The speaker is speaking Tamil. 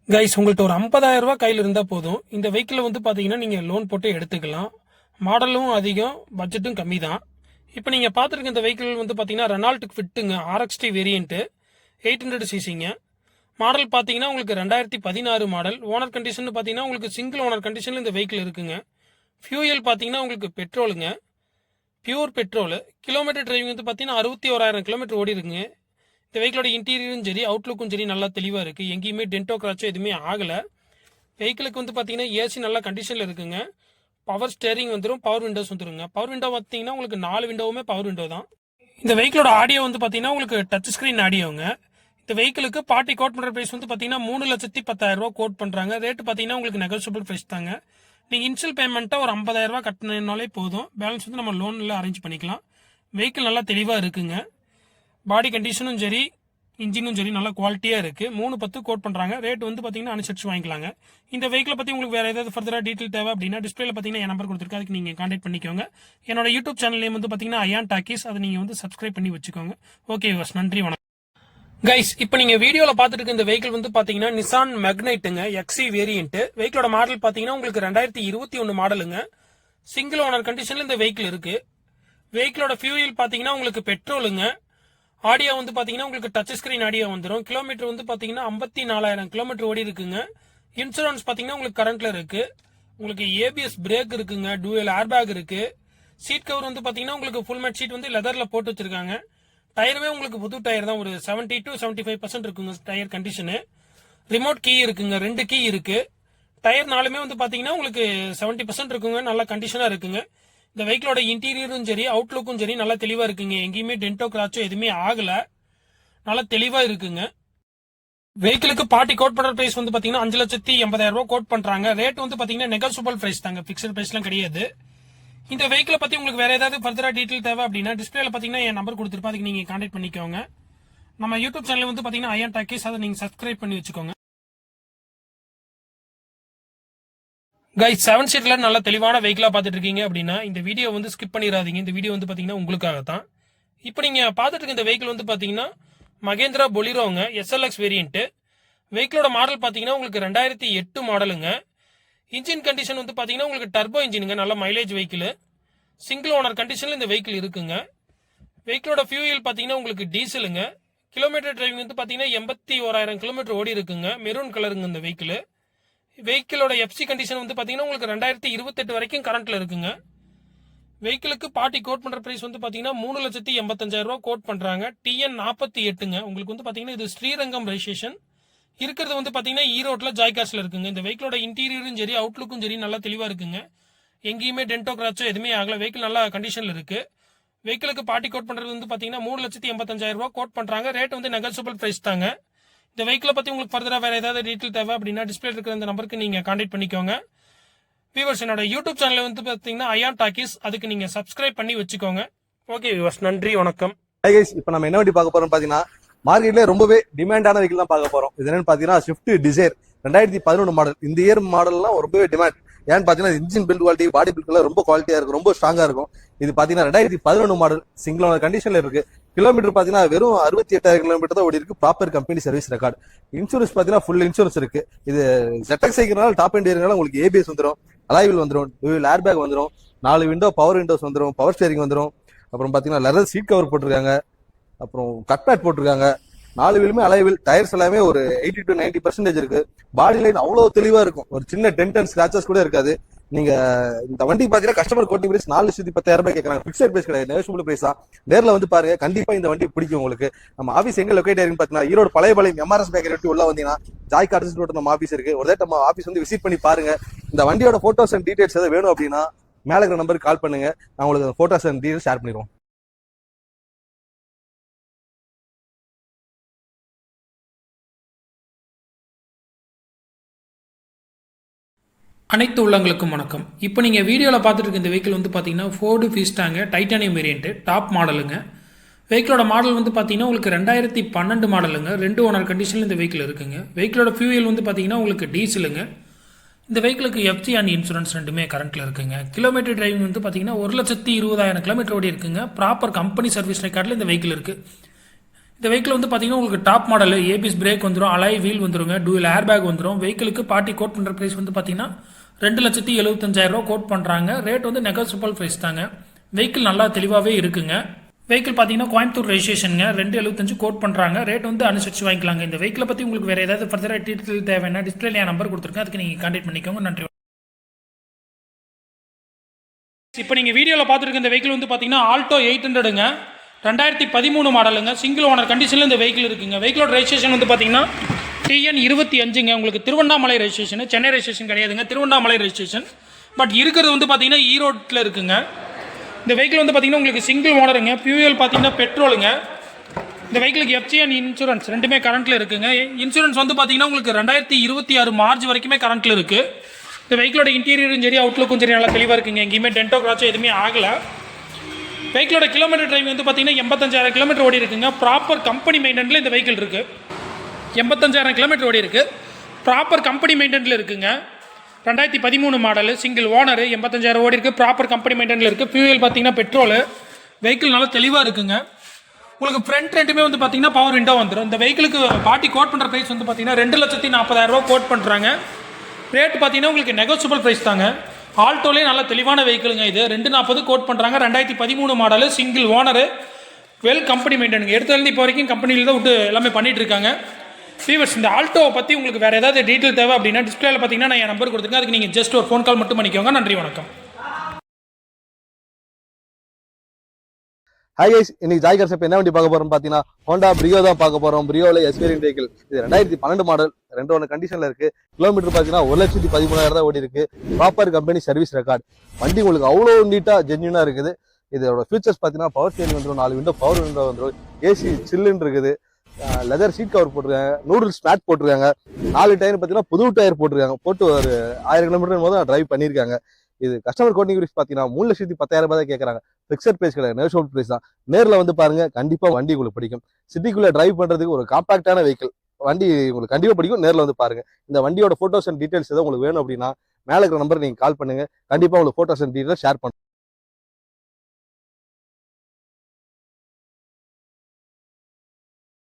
கைஸ் உங்கள்கிட்ட ஒரு 50,000 ரூபாய் கையில் இருந்தால் போதும். இந்த வெஹிக்கிள் வந்து பார்த்தீங்கன்னா நீங்கள் லோன் போட்டு எடுத்துக்கலாம். மாடலும் அதிகம், பட்ஜெட்டும் கம்மி தான். இப்போ நீங்கள் பார்த்துருக்க இந்த வெஹிக்கிள் வந்து பார்த்தீங்கன்னா ரெனால்ட்டுக்கு ஃபிட்டுங்க, RXT வேரியண்ட்டு 800 சிசிங்க. மாடல் பார்த்தீங்கன்னா உங்களுக்கு 2016 மாடல். ஓனர் கண்டிஷன் பார்த்தீங்கன்னா உங்களுக்கு சிங்கிள் ஓனர் கண்டிஷனில் இந்த வெஹிக்கிள் இருக்குங்க. ஃபியூயல் பார்த்தீங்கன்னா உங்களுக்கு பெட்ரோலுங்க, பியூர் பெட்ரோலு. கிலோமீட்டர் டிரைவிங் வந்து பார்த்தீங்கன்னா 61,000 கிலோமீட்டர் ஓடி இருக்குங்க. இந்த வெஹிக்கிளோட இன்டீரியரும் சரி, அவுட்லுக்கும் சரி நல்லா தெளிவாக இருக்குது. எங்கேயுமே டென்டோ கிராச்சோ எதுவுமே ஆகலை. வெஹிக்கிளுக்கு வந்து பார்த்தீங்கன்னா ஏசி நல்ல கண்டிஷனில் இருக்குங்க. பவர் ஸ்டேரிங் வந்துடும், பவர் விண்டோஸ் வந்துருங்க. பவர் விண்டோ பார்த்தீங்கன்னா உங்களுக்கு 4 விண்டோவுமே பவர் விண்டோ தான். இந்த வெஹிக்கிளோட ஆடியோ வந்து பார்த்தீங்கன்னா உங்களுக்கு டச் ஸ்க்ரீன் ஆடியோங்க. இந்த வெஹிக்கிளுக்கு பார்ட்டி கோட் பண்ணுற ப்ரைஸ் வந்து பார்த்தீங்கன்னா 3,10,000 ரூபா கோட் பண்ணுறாங்க. ரேட்டு பார்த்தீங்கன்னா உங்களுக்கு நெகோசியபிள் ப்ரைஸ் தாங்க. நீங்கள் இன்ஷியல் பேமெண்ட்டாக ஒரு 50,000 ரூபா கட்டினாலே போதும். பேலன்ஸ் வந்து நம்ம லோனில் அரேஞ்ச் பண்ணிக்கலாம். வெஹிக்கிள் நல்லா தெளிவாக இருக்குங்க. பாடி கண்டிஷனும் சரி, இன்ஜினும் சரி நல்லா குவாலிட்டியாக இருக்குது. 3,10 கோட் பண்ணுறாங்க. ரேட் வந்து பார்த்தீங்கன்னா அனுசரிச்சு வாங்கிக்கலாங்க. இந்த வெஹிக்கிளை பற்றி உங்களுக்கு வேறு ஏதாவது ஃபர்தராக டீட்டெயில் தேவை அப்படின்னா டிஸ்பிளேல பார்த்தீங்கன்னா என் நம்பர் கொடுத்துருக்கு, அதுக்கு நீங்கள் கான்டாக்ட் பண்ணிக்கோங்க. என்னோட யூடியூப் சேனல் நேம் வந்து பார்த்தீங்கன்னா அயான் டாக்கீஸ், அதை நீங்கள் வந்து சப்ஸ்கிரைப் பண்ணி வச்சுக்கோங்க. ஓகே வாஸ், நன்றி, வணக்கம். கைஸ், இப்போ நீங்கள் வீடியோவில் பார்த்துட்டு இருக்க இந்த வெஹிக்கிள் வந்து பார்த்தீங்கன்னா நிசான் மேக்னைட்டுங்க, XC வேரியன்ட்டு. வெஹிக்கிளோட மாடல் பார்த்தீங்கன்னா உங்களுக்கு 2021 மாடலுங்க. சிங்கிள் ஓனர் கண்டிஷனில் இந்த வெஹிக்கிள் இருக்குது. வெஹிக்கிளோட ஃபியூயல் பார்த்தீங்கன்னா உங்களுக்கு பெட்ரோலுங்க. ஆடியோ வந்து பார்த்தீங்கன்னா உங்களுக்கு டச் ஸ்கிரீன் ஆடியோ வந்துடும். கிலோமீட்டர் வந்து பார்த்தீங்கன்னா 54,000 கிலோமீட்டர் ஓடி இருக்குங்க. இன்சூரன்ஸ் பார்த்தீங்கன்னா உங்களுக்கு கரண்ட்ல இருக்கு. உங்களுக்கு ABS பிரேக் இருக்குங்க, டூயல் ஏர்பேக் இருக்கு. சீட் கவர் வந்து பார்த்தீங்கன்னா உங்களுக்கு ஃபுல் மேட் சீட் வந்து லெதர்ல போட்டு வச்சிருக்காங்க. டயருமே உங்களுக்கு புது டயர் தான், ஒரு 70 to 75% இருக்குங்க டயர் கண்டிஷனு. ரிமோட் கீ இருக்குங்க, 2 கீ இருக்கு. டயர் நாலுமே வந்து பார்த்தீங்கன்னா உங்களுக்கு 70% இருக்குங்க, நல்ல கண்டிஷனா இருக்குங்க. இந்த வெஹிக்கிளோட இன்டீரியரும் சரி, அவுட்லுக்கும் சரி நல்லா தெளிவா இருக்குங்க. எங்கேயுமே டென்டோ கிராச்சோ எதுவுமே ஆகல, நல்லா தெளிவா இருக்குங்க. வெஹிக்கிளுக்கு பார்ட்டி கோட் பண்ற பிரைஸ் வந்து பாத்தீங்கன்னா 5,80,000 ரூபாய் கோட் பண்றாங்க. ரேட் வந்து பாத்தீங்கன்னா நெகோசியபிள் பிரைஸ் தாங்க, பிக்சட் பிரைஸ்லாம் கிடையாது. இந்த வெஹிக்கிளை பத்தி உங்களுக்கு வேற ஏதாவது ஃபர்தரா டீடைல் தேவை அப்படின்னா டிஸ்பிளேல பாத்தீங்கன்னா என் நம்பர் கொடுத்துருப்பேன், அதுக்கு நீங்க கான்டாக்ட் பண்ணிக்கோங்க. நம்ம யூடியூப் சேனல் வந்து பாத்தீங்கன்னா அயான் டாக்கீஸ், அதை நீங்க சப்ஸ்கிரைப் பண்ணி வச்சுக்கோங்க. கைஸ், 7 சீட்ல நல்ல தெளிவான வெஹிக்கிளா பார்த்துட்டு இருக்கீங்க அப்படின்னா இந்த வீடியோ வந்து ஸ்கிப் பண்ணிடாதீங்க. இந்த வீடியோ வந்து பாத்தீங்கன்னா உங்களுக்காக தான். இப்போ நீங்க பார்த்துட்டு இருக்க இந்த வெஹிக்கிள் வந்து பாத்தீங்கன்னா மகேந்திரா பொலிரோங்க, SLX வேரியன்ட். வெஹிக்கிளோட மாடல் பாத்தீங்கன்னா உங்களுக்கு 2008 மாடலுங்க. இன்ஜின் கண்டிஷன் வந்து பாத்தீங்கன்னா உங்களுக்கு டர்போ இன்ஜினுங்க, நல்ல மைலேஜ் வெஹிக்கிள். சிங்கிள் ஓனர் கண்டிஷன்ல இந்த வெஹிக்கிள் இருக்குங்க. வெஹிக்கிளோட ஃபியூயல் பாத்தீங்கன்னா உங்களுக்கு டீசலுங்க. கிலோமீட்டர் டிரைவிங் வந்து பாத்தீங்கன்னா 81,000 கிலோமீட்டர் ஓடி இருக்குங்க. மெரூன் கலருங்க இந்த வெஹிக்கிள். வெஹிக்கிளோட FC கண்டிஷன் வந்து பாத்தீங்கன்னா உங்களுக்கு 2028 வரைக்கும் கரண்ட்ல இருக்குங்க. வெஹிக்கிளுக்கு பார்ட்டி கோட் பண்ற பிரைஸ் வந்து பாத்தீங்கன்னா 3,85,000 ரூபாய் கோட் பண்றாங்க. TN 48ங்க. உங்களுக்கு வந்து பாத்தீங்கன்னா இது ஸ்ரீரங்கம் ரெஜிஸ்ட்ரேஷன். இருக்கிறது வந்து பாத்தீங்கன்னா ஈரோட்ல ஜாய்காஸ்ல இருக்குங்க. இந்த வெஹிக்கிளோட இன்டீரியரும் சரி, அவுட்லுக்கும் சரி நல்லா தெளிவா இருக்குங்க. எங்கேயுமே டென்டோ கிராச்சோ எதுவுமே ஆகல. வெஹிக்கிள் நல்லா கண்டிஷன்ல இருக்கு. வெஹிக்கிளுக்கு பார்ட்டி கோட் பண்றது வந்து பாத்தீங்கன்னா 3,85,000 ரூபாய் கோட் பண்றாங்க. ரேட் வந்து நெகோசியபிள் பிரைஸ் தாங்க. இந்த வெஹிக்கிளை பத்தி உங்களுக்கு ஃபர்தரா வேற ஏதாவது டீடைல் தேவை அப்படின்னா டிஸ்பிளே இருக்கிற இந்த நம்பருக்கு நீங்க கான்டாக்ட் பண்ணிக்கோங்க. வியூவர்ஸ், என்னோட யூடியூப் சேனல் வந்து பாத்தீங்கன்னா அயான் டாக்கீஸ், அதுக்கு நீங்க சப்ஸ்கிரைப் பண்ணி வச்சுக்கோங்க. ஓகே வியூவர்ஸ், நன்றி, வணக்கம். ஹாய் கைஸ், இப்போ நம்ம என்ன வண்டி பார்க்க போறோம் பாத்தீங்கன்னா மார்க்கெட்ல ரொம்பவே டிமாண்டான வெஹிக்கிள் தான் பார்க்க போறோம். இது என்னன்னு பாத்தீங்கன்னா ஸ்விஃப்ட் டிசைர் 2011 மாடல். இந்த இயர் மாடல்லாம் ரொம்பவே டிமாண்ட். ஏன்னு பாத்தீங்கன்னா engine build quality, body build எல்லாம் ரொம்ப குவாலிட்டியா இருக்கும், ரொம்ப ஸ்ட்ராங்கா இருக்கும். இது பாத்தீங்கன்னா 2011 மாடல், சிங்கிள் ஓனர் கண்டிஷன்ல இருக்கு. கிலோமீட்டர் பாத்தீங்கன்னா வெறும் 68,000 கிலோமீட்டர் தான் ஓடி இருக்கு. Proper company service record. Insurance பாத்தீங்கன்னா ஃபுல் இன்சூரன்ஸ் இருக்கு. இது ZX சைக்கிள்னால டாப் எண்ட் ஏரியால உங்களுக்கு ABS வந்துடும், அலாய்வில் வந்துடும், டூயல் ஏர்பேக் வந்துடும், 4 விண்டோ பவர் விண்டோஸ் வந்துடும், பவர் ஸ்டேரிங் வந்துடும். அப்புறம் பாத்தீங்கன்னா லெதர் சீட் கவர் போட்டிருக்காங்க, அப்புறம் கட் பேட் போட்டிருக்காங்க. 4 வீலுமே அலைவில். டயர்ஸ் எல்லாமே ஒரு 80 to 90% இருக்கு. பாடி லைன் அவ்வளவு தெளிவா இருக்கும், ஒரு சின்ன டென்ட் அண்ட் ஸ்கிராச்சஸ் கூட இருக்காது. நீங்க இந்த வண்டி பாத்தீங்கன்னா கஸ்டமர் கோட்டிங் பிரைஸ் 4,10,000 ரூபாய் கேட்கறாங்க. பிக்சட் பிரைஸ் கிடையாது, நெகோஷியபிள் பிரைஸ் தான். நேர்ல வந்து பாருங்க, கண்டிப்பா இந்த வண்டி பிடிக்கும் உங்களுக்கு. நம்ம ஆபீஸ் எங்க லொகேட் ஆயிருக்குன்னு பாத்தீங்கன்னா ஈரோடு பழைய MRS பேக்கரி விட்டு உள்ள வந்தீங்கன்னா ஜாய் கார்ஸ் ரோட் நம்ம ஆபீஸ் இருக்கு. ஒரு நம்ம ஆபீஸ் வந்து விசிட் பண்ணி பாருங்க. இந்த வண்டியோட போட்டோஸ் அண்ட் டீடைல்ஸ் ஏதாவது வேணும் அப்படின்னா மேல இருக்கிற நம்பருக்கு கால் பண்ணுங்க, நான் உங்களுக்கு போட்டோஸ் அண்ட் டீடைல்ஸ் ஷேர் பண்ணிடுவோம். அனைத்து உள்ளங்களுக்கும் வணக்கம். இப்போ நீங்கள் வீடியோவில் பார்த்துட்டு இருக்க இந்த வெஹிக்கிள் வந்து பார்த்தீங்கன்னா ஃபோர்டு ஃபீஸ்டாங்க, டைட்டானியம் வேரியன்ட், டாப் மாடலுங்க. வெஹிக்கிளோட மாடல் வந்து பார்த்தீங்கன்னா உங்களுக்கு 2012 மாடலுங்க. 2 ஓனர் கண்டிஷனில் இந்த வெஹிக்கிள் இருக்குங்க. வெஹிக்கிளோட ஃபியூயல் வந்து பார்த்தீங்கன்னா உங்களுக்கு டீசலுங்க. இந்த வெஹிக்கிளுக்கு FC அண்ட் இன்சூரன்ஸ் ரெண்டுமே கரண்ட்டில் இருக்குங்க. கிலோமீட்டர் டிரைவிங் வந்து பார்த்தீங்கன்னா 1,20,000 கிலோமீட்டர் ஓடி இருக்குங்க. ப்ராப்பர் கம்பெனி சர்வீஸ் ரெக்கார்டில் இந்த வெஹிக்கிள் இருக்குது. இந்த வெஹிக்கிள் வந்து பார்த்தீங்கன்னா உங்களுக்கு டாப் மாடல் ஏபிஎஸ் பிரேக் வந்துடும், அலாய் வீல் வந்துருங்க, டூயல் ஏர் பேக் வந்துடும். வெஹிக்கிளுக்கு பார்ட்டி கோட் பண்ணுற ப்ரைஸ் வந்து பார்த்தீங்கன்னா 2,75,000 கோட் பண்ணுறாங்க. ரேட் வந்து நெகோசியபிள் ப்ரைஸ் தாங்க. வெஹிக்கிள் நல்லா தெளிவாகவே இருக்குங்க. வெஹிக்கிள் பார்த்தீங்கன்னா கோயம்புத்தூர் ரெஜிஸ்ட்ரேஷனுங்க, 2,75 கோட் பண்ணுறாங்க. ரேட் வந்து அனுசரிச்சு வாங்கிக்கலாங்க. இந்த வெஹிக்கிளை பற்றி உங்களுக்கு வேறு ஏதாவது ஃபர்தராக டீட்டெயில் தேவைன்னா டிஸ்பிளேல என் நம்பர் கொடுத்துருக்கேன், அதுக்கு நீங்கள் கான்டாக்ட் பண்ணிக்கோங்க. நன்றி. இப்போ நீங்கள் வீடியோவில் பார்த்துருக்க இந்த வெஹிக்கிள் வந்து பார்த்தீங்கன்னா ஆல்டோ 800ங்க, 2013 மாடலுங்க, சிங்கிள் ஓனர் கண்டிஷனில் இந்த வெஹிக்கிள் இருக்குங்க. வெஹிக்கிளோட ரெஜிஸ்ட்ரேஷன் வந்து பார்த்தீங்கன்னா TN 25ங்க. உங்களுக்கு திருவண்ணாமலை ரெஜிஸ்ட்ரேஷன், சென்னை ரெஜிஸ்ட்ரேஷன் கிடையாதுங்க, திருவண்ணாமலை ரெஜிஸ்ட்ரேஷன். பட் இருக்கிறது வந்து பார்த்தீங்கன்னா ஈரோட்டில் இருக்குங்க. இந்த வெஹிக்கிள் வந்து பார்த்தீங்கன்னா உங்களுக்கு சிங்கிள் ஓனருங்க, ஃபியூயல் பார்த்தீங்கன்னா பெட்ரோலுங்க. இந்த வெஹிக்கிளுக்கு எஃப்சி அண்ட் இன்சூரன்ஸ் ரெண்டுமே கரண்ட்டில் இருக்குங்க. இன்சூரன்ஸ் வந்து பார்த்தீங்கன்னா உங்களுக்கு 2026 மார்ச் வரைக்குமே கரண்ட்டில் இருக்குது. இந்த வெஹிக்கிளோட இன்டீரியரும் சரி அவுட்லுக்கும் சரி நல்லா தெளிவாக இருக்குங்க. எங்கேயுமே டென்டோ கிராச்சோ எதுவுமே ஆகலை. வெஹிக்கிளோட கிலோமீட்டர் டிரைவ் வந்து பார்த்தீங்கன்னா 85,000 கிலோமீட்டர் ஓடி இருக்குங்க. ப்ராப்பர் கம்பெனி மெயின்டெனில் இந்த வெஹிக்கிள் இருக்குது. 85,000 கிலோமீட்டர் ஓடி இருக்குது. ப்ராப்பர் கம்பெனி மெயின்டெனில் இருக்குங்க. 2013 மாடல், சிங்கிள் ஓனர், 85,000 ஓடி இருக்குது. ப்ராப்பர் கம்பெனி மெயின்டெனில் இருக்குது. ஃபியூயல் பார்த்தீங்கன்னா பெட்ரோலு. வெஹிக்கிள் நல்லா தெளிவாக இருக்குங்க. உங்களுக்கு ஃப்ரண்ட் ரெண்டுமே வந்து பார்த்தீங்கன்னா பவர் விண்டோ வந்துடும். இந்த வெஹிக்கிளுக்கு பார்ட்டி கோட் பண்ணுற ப்ரைஸ் வந்து பார்த்தீங்கன்னா 2,40,000 கோட் பண்ணுறாங்க. ரேட் பார்த்தீங்கன்னா உங்களுக்கு நெகோசியபிள் ப்ரைஸ் தாங்க. ஆல்டோலே நல்ல தெளிவான வெஹிக்கிளுங்க. இது 240 கோட் பண்ணுறாங்க. 2013 model, single owner, well company மெயின்டெனுங்க. எடுத்துலேருந்து இப்போ வரைக்கும் கம்பெனியில் தான் விட்டு எல்லாமே பண்ணிட்டு இருக்காங்க. ஃபீவர்ஸ் இந்த ஆல்டோவை பற்றி உங்களுக்கு வேறு ஏதாவது டீட்டெயில் தேவை அப்படின்னா டிஸ்பிளேல பார்த்தீங்கன்னா நான் என் நம்பர் கொடுத்துருக்கேன், அதுக்கு நீங்கள் ஜஸ்ட் ஒரு ஃபோன் கால் மட்டும் பண்ணிக்கோங்க. நன்றி, வணக்கம். ஹாய் கைஸ், இன்னைக்கு ஜாய் கார்ஸ் என்ன வண்டி பார்க்க போறோம் பார்த்தீங்கன்னா ஹோண்டா பிரியோ தான் பார்க்க போறோம். பிரியோல எஸ்வேரியன்ட் வெஹிக்கிள். இது 2012 மாடல், 2 கண்டிஷன்ல இருக்கு. கிலோமீட்டர் பார்த்தீங்கன்னா 1,13,000 தான் ஓடி இருக்கு. Proper company service record. வண்டி உங்களுக்கு அவ்வளோ நீட்டா ஜென்யூனா இருக்குது. இதோட ஃபீச்சர்ஸ் பார்த்தீங்கன்னா பவர் ஸ்டீரிங் வந்துடும், 4 விண்டோ பவர் விண்டோ வந்துடும், ஏசி சில்லுன்னு இருக்குது, லெதர் சீட் கவர் போட்டிருக்காங்க, நூடுல்ஸ் மேட் போட்டிருக்காங்க, 4 டயர் பார்த்தீங்கன்னா புது டயர் போட்டிருக்காங்க. போட்டு ஒரு 1000 கிலோமீட்டர் போது டிரைவ் பண்ணியிருக்காங்க. இது கஸ்டமர் கோட்டிங் ப்ரைஸ் பார்த்தீங்கன்னா 3,10,000 தான் கேட்கறாங்க. ஃபிக்ஸட் பிரைஸ் கிடையாது, நெகோஷியபிள் பிரைஸ் தான். நேரில் வந்து பாருங்க, கண்டிப்பா வண்டி உங்களுக்கு பிடிக்கும். சிட்டிக்குள்ள டிரைவ் பண்றதுக்கு ஒரு காம்பாக்டான வெஹிக்கிள். வண்டி உங்களுக்கு கண்டிப்பா பிடிக்கும். நேரில் வந்து பாருங்க. இந்த வண்டியோட போட்டோஸ் அண்ட் டீடைல்ஸ் ஏதாவது உங்களுக்கு வேணும் அப்படின்னா மேலே இருக்கிற நம்பர் நீங்க கால் பண்ணுங்க. கண்டிப்பா உங்களுக்கு போட்டோஸ் அண்ட் டீடைல்ஸ் ஷேர் பண்ணுங்க.